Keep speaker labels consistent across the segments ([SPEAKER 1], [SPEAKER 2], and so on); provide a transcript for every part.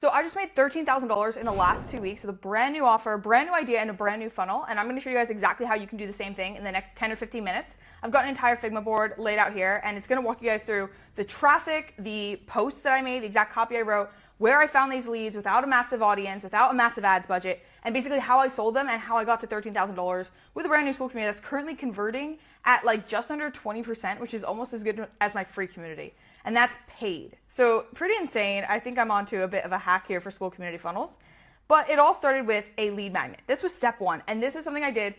[SPEAKER 1] So I just made $13,000 in the last 2 weeks with a brand new offer, brand new idea, and a brand new funnel. And I'm going to show you guys exactly how you can do the same thing in the next 10 or 15 minutes. I've got an entire Figma board laid out here, and it's going to walk you guys through the traffic, the posts that I made, the exact copy I wrote, where I found these leads without a massive audience, without a massive ads budget, and basically how I sold them and how I got to $13,000 with a brand new school community that's currently converting at like just under 20%, which is almost as good as my free community. And that's paid. So pretty insane. I think I'm onto a bit of a hack here for school community funnels. But it all started with a lead magnet. This was step one. And this is something I did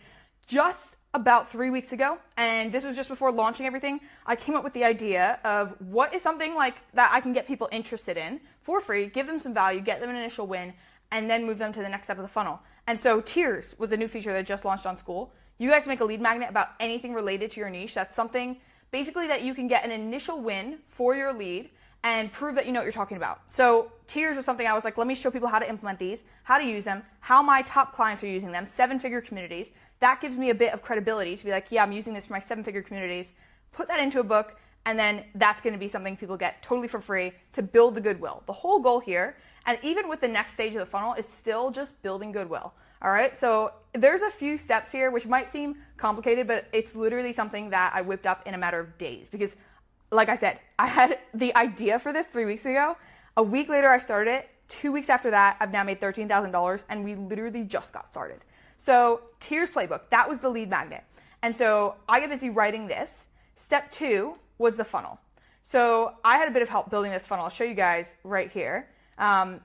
[SPEAKER 1] just about 3 weeks ago. And this was just before launching everything. I came up with the idea of what is something like that I can get people interested in for free, give them some value, get them an initial win, and then move them to the next step of the funnel. And so tiers was a new feature that just launched on Skool. You guys make a lead magnet about anything related to your niche. That's something basically that you can get an initial win for your lead and prove that you know what you're talking about. So tiers was something I was like, let me show people how to implement these, how to use them, how my top clients are using them, 7-figure communities. That gives me a bit of credibility to be like, yeah, I'm using this for my 7-figure communities, put that into a book, and then that's going to be something people get totally for free to build the goodwill. The whole goal here, and even with the next stage of the funnel, is still just building goodwill. All right, so there's a few steps here which might seem complicated, but it's literally something that I whipped up in a matter of days because, like I said, I had the idea for this 3 weeks ago. A week later, I started it. 2 weeks after that, I've now made $13,000, and we literally just got started. So Tiers Playbook, that was the lead magnet. And so I got busy writing this. Step 2 was the funnel. So I had a bit of help building this funnel. I'll show you guys right here.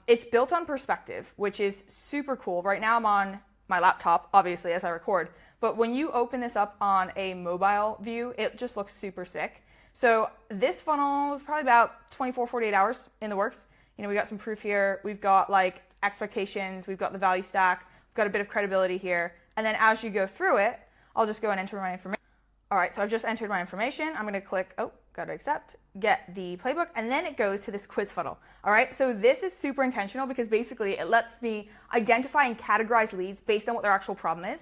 [SPEAKER 1] It's built on perspective, which is super cool. Right now I'm on my laptop, obviously, as I record. But when you open this up on a mobile view, it just looks super sick. So this funnel is probably about 24, 48 hours in the works. You know, we got some proof here. We've got like expectations. We've got the value stack. We've got a bit of credibility here. And then as you go through it, I'll just go and enter my information. All right, so I've just entered my information. I'm going to click, got to accept, get the playbook, and then it goes to this quiz funnel. All right, so this is super intentional because basically it lets me identify and categorize leads based on what their actual problem is.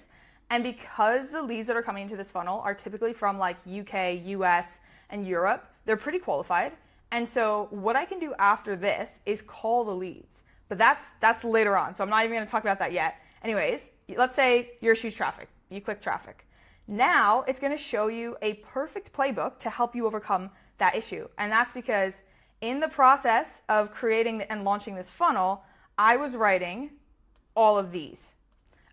[SPEAKER 1] And because the leads that are coming into this funnel are typically from like UK, US, and Europe, they're pretty qualified. And so what I can do after this is call the leads. But that's later on, so I'm not even going to talk about that yet. Anyways, let's say your issue's traffic. You click traffic. Now it's going to show you a perfect playbook to help you overcome that issue. And that's because in the process of creating and launching this funnel, I was writing all of these.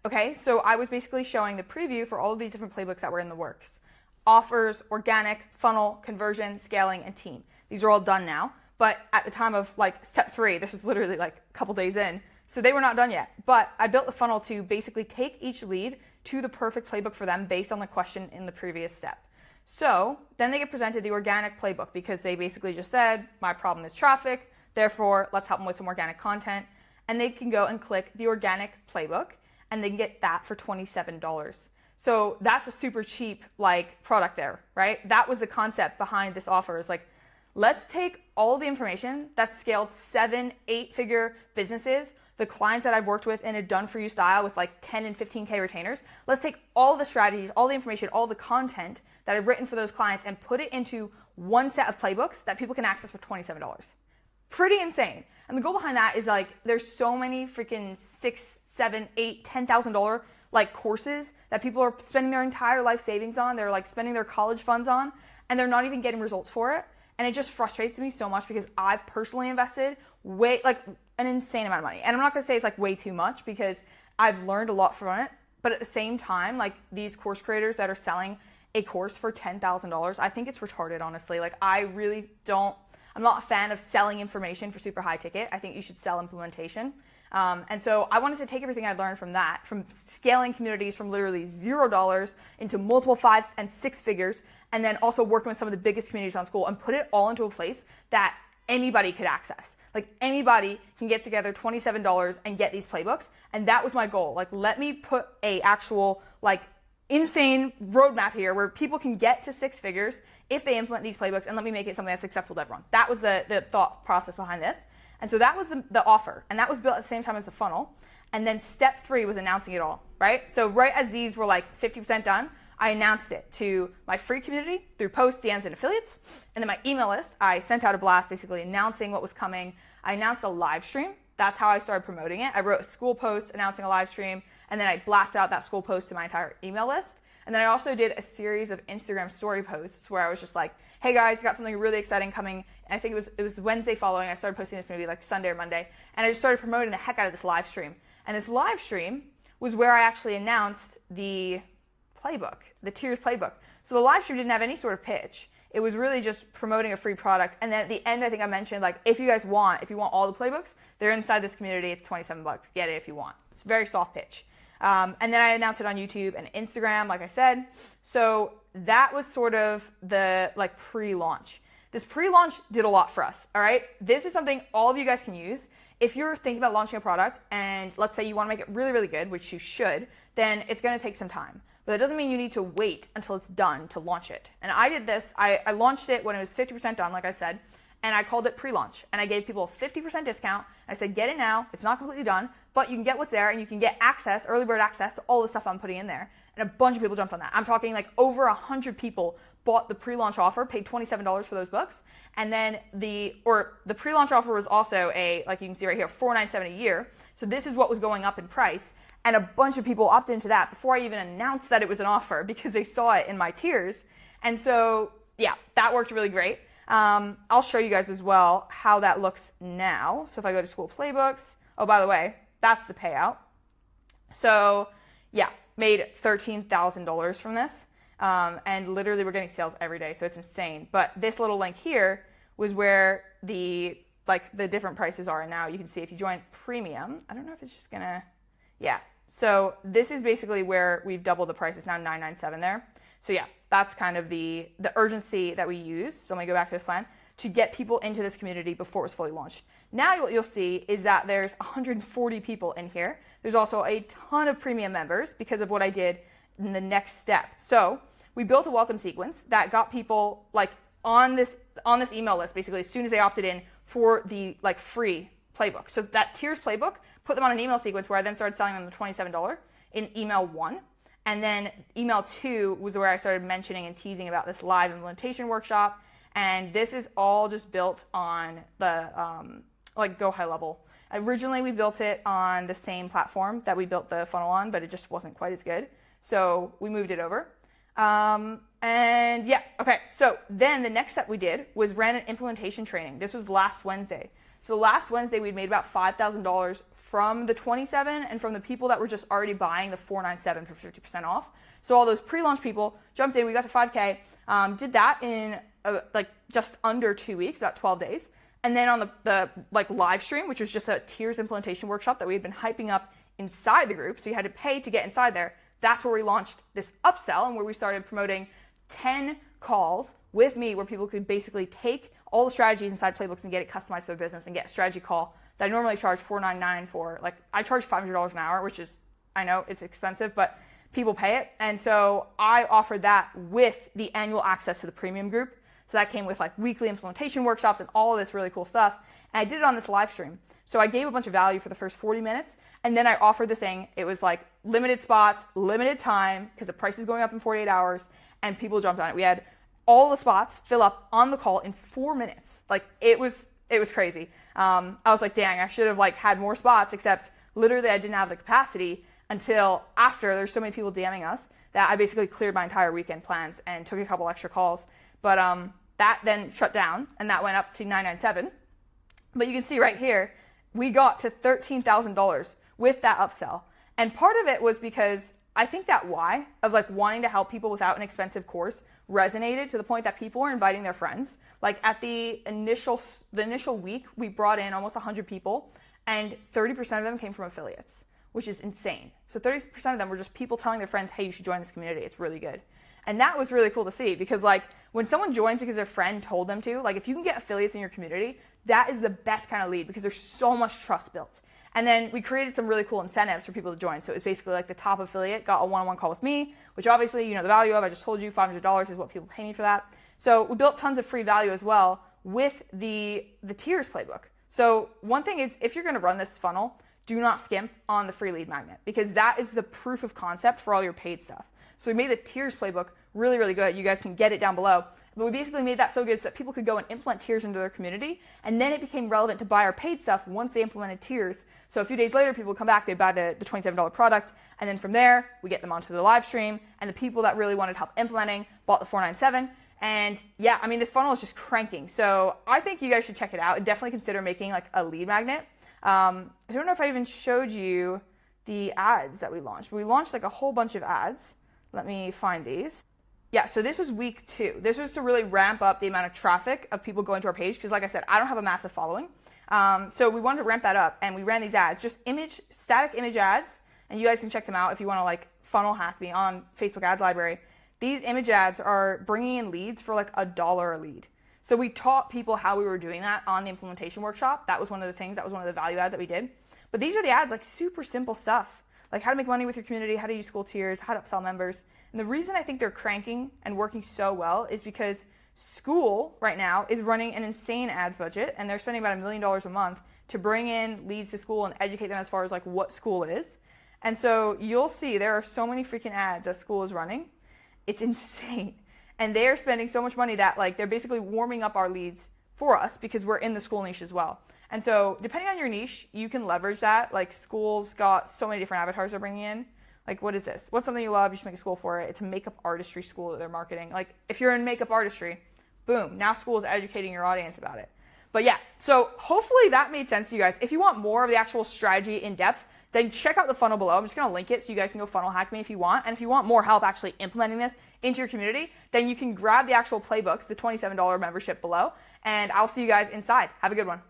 [SPEAKER 1] Okay, so I was basically showing the preview for all of these different playbooks that were in the works. Offers, organic, funnel, conversion, scaling, and team. These are all done now. But at the time of like step 3, this was literally like a couple days in, so they were not done yet. But I built the funnel to basically take each lead to the perfect playbook for them based on the question in the previous step. So then they get presented the organic playbook because they basically just said, my problem is traffic, therefore let's help them with some organic content. And they can go and click the organic playbook and they can get that for $27. So that's a super cheap like product there, right? That was the concept behind this offer is like, let's take all the information that's scaled 7, 8-figure businesses, the clients that I've worked with in a done-for-you style with like 10 and 15K retainers. Let's take all the strategies, all the information, all the content that I've written for those clients and put it into one set of playbooks that people can access for $27. Pretty insane. And the goal behind that is like, there's so many freaking $6, $7, $8, $10,000 like courses that people are spending their entire life savings on. They're like spending their college funds on, and they're not even getting results for it. And it just frustrates me so much because I've personally invested an insane amount of money. And I'm not going to say it's like way too much because I've learned a lot from it. But at the same time, like these course creators that are selling a course for $10,000, I think it's retarded, honestly. Like I'm not a fan of selling information for super high ticket. I think you should sell implementation. And so I wanted to take everything I learned from that, from scaling communities from literally $0 into multiple 5 and 6 figures, and then also working with some of the biggest communities on Skool and put it all into a place that anybody could access. Like anybody can get together $27 and get these playbooks. And that was my goal. Like, let me put a actual like insane roadmap here where people can get to 6 figures if they implement these playbooks, and let me make it something that's successful to everyone. That was the thought process behind this. And so that was the offer. And that was built at the same time as the funnel. And then step 3 was announcing it all, right? So right as these were like 50% done, I announced it to my free community through posts, DMs, and affiliates. And then my email list, I sent out a blast basically announcing what was coming. I announced a live stream that's how I started promoting it. I wrote a school post announcing a live stream, and then I blasted out that school post to my entire email list. And then I also did a series of Instagram story posts where I was just like, hey guys, got something really exciting coming. And I think it was Wednesday following. I started posting this maybe like Sunday or Monday. And I just started promoting the heck out of this live stream. And this live stream was where I actually announced the playbook, the Tiers playbook. So the live stream didn't have any sort of pitch. It was really just promoting a free product. And then at the end, I think I mentioned, like, if you want all the playbooks, they're inside this community. It's $27. Get it if you want. It's a very soft pitch. And then I announced it on YouTube and Instagram, like I said. So that was sort of the like pre-launch. This pre-launch did a lot for us, all right? This is something all of you guys can use. If you're thinking about launching a product and let's say you want to make it really, really good, which you should, then it's going to take some time. But that doesn't mean you need to wait until it's done to launch it. And I did this. I launched it when it was 50% done, like I said, and I called it pre-launch. And I gave people a 50% discount. I said, get it now. It's not completely done, but you can get what's there and you can get access, early bird access to all the stuff I'm putting in there. And a bunch of people jumped on that. I'm talking like over 100 people bought the pre-launch offer, paid $27 for those books. And then the pre-launch offer was also like you can see right here, $497 a year. So this is what was going up in price. And a bunch of people opted into that before I even announced that it was an offer because they saw it in my tiers. And so, yeah, that worked really great. I'll show you guys as well how that looks now. So if I go to school playbooks, oh, by the way, that's the payout. So, yeah, made $13,000 from this. And literally we're getting sales every day, so it's insane. But this little link here was where the different prices are. And now you can see if you join premium, I don't know if it's just gonna, yeah. So this is basically where we've doubled the price. It's now $997 there. So yeah, that's kind of the urgency that we use. So let me go back to this plan to get people into this community before it was fully launched. Now what you'll see is that there's 140 people in here. There's also a ton of premium members because of what I did in the next step. So we built a welcome sequence that got people like on this email list basically as soon as they opted in for the like free playbook. So that Tiers playbook, put them on an email sequence where I then started selling them the $27 in email 1. And then email 2 was where I started mentioning and teasing about this live implementation workshop. And this is all just built on the like Go High Level. Originally, we built it on the same platform that we built the funnel on, but it just wasn't quite as good. So we moved it over. And yeah, okay. So then the next step we did was ran an implementation training. This was last Wednesday. So last Wednesday, we'd made about $5,000 from the 27 and from the people that were just already buying the 497 for 50% off. So all those pre-launch people jumped in, we got to 5K, did that in like just under 2 weeks, about 12 days. And then on the like live stream, which was just a Tiers implementation workshop that we had been hyping up inside the group, so you had to pay to get inside there, that's where we launched this upsell and where we started promoting 10 calls with me where people could basically take all the strategies inside playbooks and get it customized to their business and get a strategy call that I normally charge $499 for. Like I charge $500 an hour, which is, I know it's expensive, but people pay it. And so I offered that with the annual access to the premium group. So that came with like weekly implementation workshops and all of this really cool stuff. And I did it on this live stream. So I gave a bunch of value for the first 40 minutes. And then I offered the thing. It was like limited spots, limited time, because the price is going up in 48 hours. And people jumped on it. We had all the spots fill up on the call in 4 minutes. Like it was crazy. I was like, dang, I should have like had more spots, except literally I didn't have the capacity until after. There's so many people DMing us that I basically cleared my entire weekend plans and took a couple extra calls. But that then shut down and that went up to $997. But you can see right here, we got to $13,000 with that upsell. And part of it was because I think that why of like wanting to help people without an expensive course resonated to the point that people were inviting their friends. Like at the initial week, we brought in almost 100 people and 30% of them came from affiliates, which is insane. So 30% of them were just people telling their friends, hey, you should join this community. It's really good. And that was really cool to see because like when someone joins because their friend told them to, like if you can get affiliates in your community, that is the best kind of lead because there's so much trust built. And then we created some really cool incentives for people to join. So it was basically like the top affiliate got a one-on-one call with me, which obviously you know the value of. I just told you $500 is what people pay me for that. So we built tons of free value as well with the Tiers playbook. So one thing is if you're going to run this funnel, do not skimp on the free lead magnet because that is the proof of concept for all your paid stuff. So we made the Tiers playbook really, really good. You guys can get it down below. But we basically made that so good so that people could go and implement tiers into their community, and then it became relevant to buy our paid stuff once they implemented tiers. So a few days later, people would come back, they'd buy the $27 product, and then from there, we get them onto the live stream, and the people that really wanted help implementing bought the $497. And yeah, I mean, this funnel is just cranking. So I think you guys should check it out and definitely consider making like a lead magnet. I don't know if I even showed you the ads that we launched, but we launched like a whole bunch of ads. Let me find these. Yeah, so this was week 2. This was to really ramp up the amount of traffic of people going to our page because like I said, I don't have a massive following. So we wanted to ramp that up, and we ran these ads, just static image ads, and you guys can check them out if you want to like funnel hack me on Facebook Ads Library. These image ads are bringing in leads for like $1 a lead. So we taught people how we were doing that on the implementation workshop. That was one of the things, that was one of the value ads that we did. But these are the ads, like super simple stuff, like how to make money with your community, how to use school tiers, how to upsell members. And the reason I think they're cranking and working so well is because Skool right now is running an insane ads budget, and they're spending about $1 million a month to bring in leads to Skool and educate them as far as like what Skool is. And so you'll see there are so many freaking ads that Skool is running. It's insane. And they're spending so much money that like they're basically warming up our leads for us because we're in the school niche as well. And so depending on your niche, you can leverage that. Like Skool's got so many different avatars they're bringing in. Like, what is this? What's something you love? You should make a school for it. It's a makeup artistry school that they're marketing. Like, if you're in makeup artistry, boom, now Skool is educating your audience about it. But yeah, so hopefully that made sense to you guys. If you want more of the actual strategy in depth, then check out the funnel below. I'm just going to link it so you guys can go funnel hack me if you want. And if you want more help actually implementing this into your community, then you can grab the actual playbooks, the $27 membership below, and I'll see you guys inside. Have a good one.